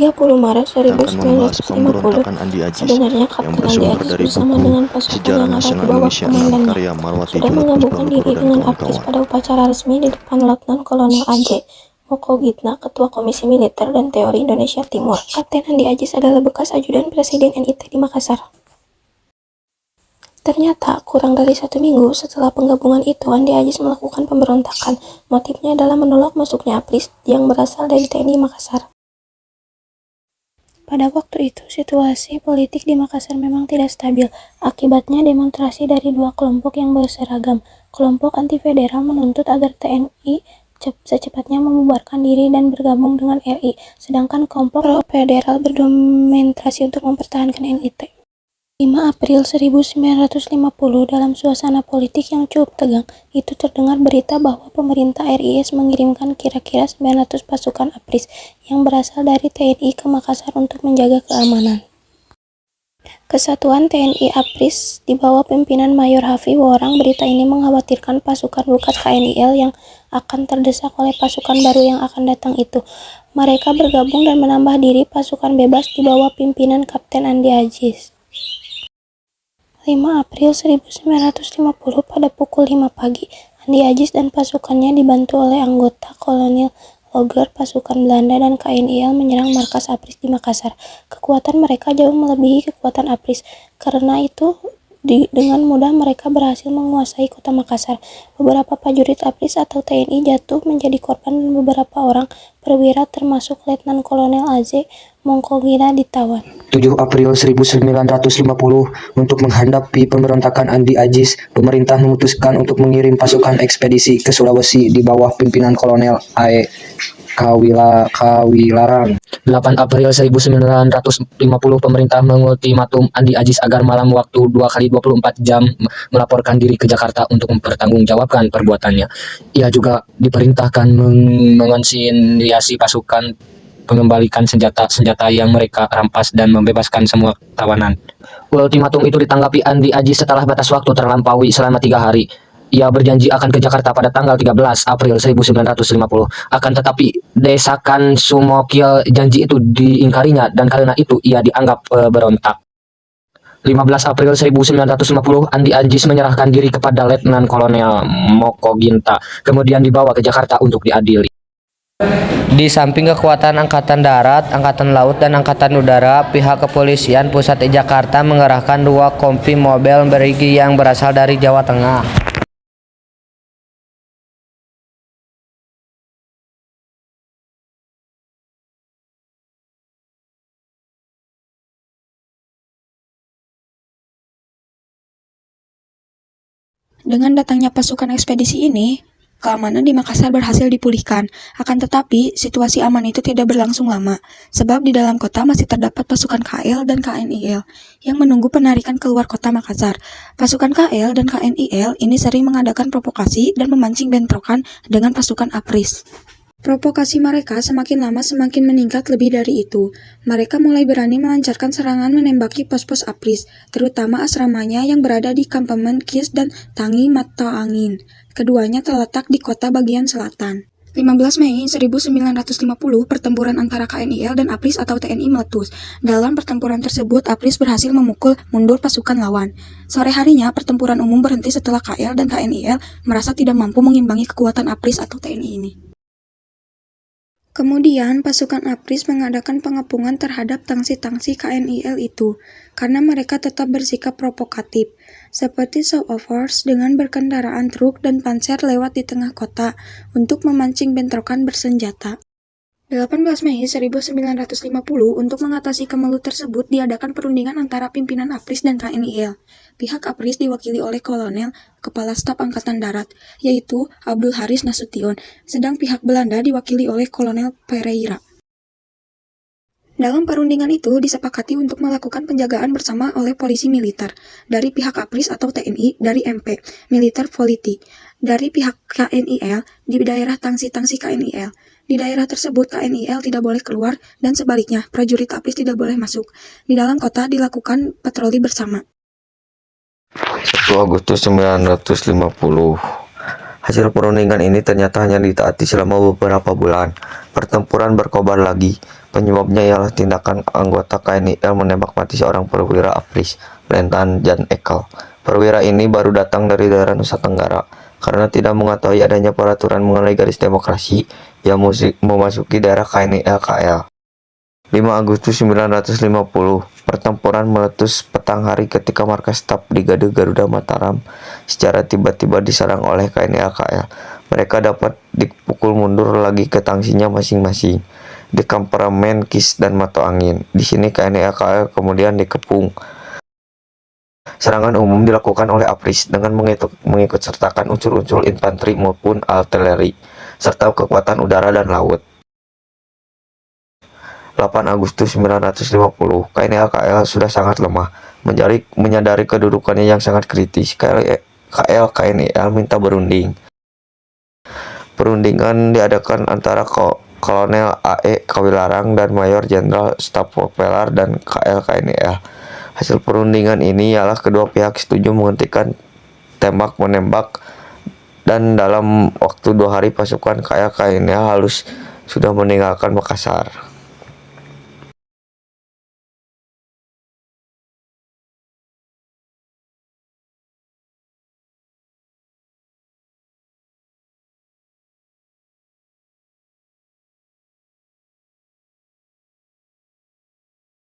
30 Maret Kita akan membahas 1950, pemberontakan Andi Ajis sebenarnya yang Kapten Andi bersumber Ajis dari bersama buku dengan pasukan Sejarah yang ada di Nasional bawah Indonesia 6 komandannya karya Marwati sudah Junot menggabungkan Puspanegoro diri dan dengan Apris kawan-kawan. pada upacara resmi di depan Letnan Kolonel A.J. Mokogitna, Ketua Komisi Militer dan Teori Indonesia Timur. Kapten Andi Ajis adalah bekas ajudan Presiden NIT di Makassar. Ternyata, kurang dari 1 minggu setelah penggabungan itu, Andi Ajis melakukan pemberontakan. Motifnya adalah menolak masuknya Apris yang berasal dari TNI Makassar. Pada waktu itu, situasi politik di Makassar memang tidak stabil. Akibatnya demonstrasi dari dua kelompok yang berseragam. Kelompok anti-federal menuntut agar TNI secepatnya membubarkan diri dan bergabung dengan RI, sedangkan kelompok pro-federal berdemonstrasi untuk mempertahankan NIT. 5 April 1950, dalam suasana politik yang cukup tegang, itu terdengar berita bahwa pemerintah RIS mengirimkan kira-kira 900 pasukan Apris yang berasal dari TNI ke Makassar untuk menjaga keamanan. Kesatuan TNI Apris di bawah pimpinan Mayor Hafi Worang. Berita ini mengkhawatirkan pasukan bekas KNIL yang akan terdesak oleh pasukan baru yang akan datang itu. Mereka bergabung dan menambah diri pasukan bebas di bawah pimpinan Kapten Andi Ajis. 5 April 1950, pada pukul 5 pagi, Andi Ajis dan pasukannya dibantu oleh anggota Kolonel Loger pasukan Belanda dan KNIL menyerang markas Apris di Makassar. Kekuatan mereka jauh melebihi kekuatan Apris. Karena itu, dengan mudah mereka berhasil menguasai kota Makassar. Beberapa prajurit Apris atau TNI jatuh menjadi korban dan beberapa orang perwira termasuk Letnan Kolonel A.J. Mokogitna ditawan. 7 April 1950, untuk menghadapi pemberontakan Andi Ajis, pemerintah memutuskan untuk mengirim pasukan ekspedisi ke Sulawesi di bawah pimpinan Kolonel A.E. Kawilarang. 8 April 1950, pemerintah mengultimatum Andi Ajis agar malam waktu 2 kali 24 jam melaporkan diri ke Jakarta untuk mempertanggungjawabkan perbuatannya. Ia juga diperintahkan mengonsinyasi pasukan, mengembalikan senjata yang mereka rampas dan membebaskan semua tawanan. Ultimatum itu ditanggapi Andi Ajis setelah batas waktu terlampaui selama 3 hari. Ia berjanji akan ke Jakarta pada tanggal 13 April 1950. Akan tetapi desakan Sumokil janji itu diingkarinya dan karena itu ia dianggap berontak. 15 April 1950, Andi Ajis menyerahkan diri kepada Letnan Kolonel Mokogitna, kemudian dibawa ke Jakarta untuk diadili. Di samping kekuatan Angkatan Darat, Angkatan Laut, dan Angkatan Udara, pihak kepolisian pusat di Jakarta mengerahkan 2 kompi mobil berigi yang berasal dari Jawa Tengah. Dengan datangnya pasukan ekspedisi ini, keamanan di Makassar berhasil dipulihkan. Akan tetapi, situasi aman itu tidak berlangsung lama, sebab di dalam kota masih terdapat pasukan KL dan KNIL yang menunggu penarikan keluar kota Makassar. Pasukan KL dan KNIL ini sering mengadakan provokasi dan memancing bentrokan dengan pasukan Apris. Provokasi mereka semakin lama semakin meningkat. Lebih dari itu, mereka mulai berani melancarkan serangan menembaki pos-pos Apris, terutama asramanya yang berada di Kampemen Kis dan Tangi Mata Angin. Keduanya terletak di kota bagian selatan. 15 Mei 1950, pertempuran antara KNIL dan Apris atau TNI meletus. Dalam pertempuran tersebut, Apris berhasil memukul mundur pasukan lawan. Sore harinya, pertempuran umum berhenti setelah KL dan KNIL merasa tidak mampu mengimbangi kekuatan Apris atau TNI ini. Kemudian, pasukan Apris mengadakan pengepungan terhadap tangsi-tangsi KNIL itu, karena mereka tetap bersikap provokatif, seperti show of force dengan berkendaraan truk dan panser lewat di tengah kota untuk memancing bentrokan bersenjata. 18 Mei 1950, untuk mengatasi kemelut tersebut diadakan perundingan antara pimpinan Apris dan KNIL. Pihak Apris diwakili oleh Kolonel Kepala Staf Angkatan Darat, yaitu Abdul Haris Nasution, sedang pihak Belanda diwakili oleh Kolonel Pereira. Dalam perundingan itu disepakati untuk melakukan penjagaan bersama oleh polisi militer dari pihak Apris atau TNI, dari MP, Militer Politik, dari pihak KNIL di daerah tangsi-tangsi KNIL. Di daerah tersebut KNIL tidak boleh keluar dan sebaliknya prajurit Apris tidak boleh masuk. Di dalam kota dilakukan patroli bersama. 1 Agustus 1950. Hasil perundingan ini ternyata hanya ditaati selama beberapa bulan. Pertempuran berkobar lagi. Penyebabnya ialah tindakan anggota KNIL menembak mati seorang perwira APRIS, Letnan Jan Ekel. Perwira ini baru datang dari daerah Nusa Tenggara. Karena tidak mengetahui adanya peraturan mengenai garis demokrasi, ia memasuki daerah KNIL KL. 5 Agustus 1950, pertempuran meletus petang hari ketika markas staf Brigade Garuda Mataram secara tiba-tiba diserang oleh KNIL KL. Mereka dapat dipukul mundur lagi ke tangsinya masing-masing di Kamperemen, Kis, dan Mato Angin. Di sini KNIL KL kemudian dikepung. Serangan umum dilakukan oleh APRIS dengan mengikut sertakan unsur-unsur infanteri maupun artileri, serta kekuatan udara dan laut. 8 Agustus 1950, KNIL KL sudah sangat lemah. Menyadari kedudukannya yang sangat kritis, KNIL minta berunding. Perundingan diadakan antara Kolonel AE Kawilarang dan Mayor Jenderal Staf Propeller dan KNIL. Hasil perundingan ini ialah kedua pihak setuju menghentikan tembak-menembak dan dalam waktu 2 hari pasukan KNIL halus sudah meninggalkan Makassar.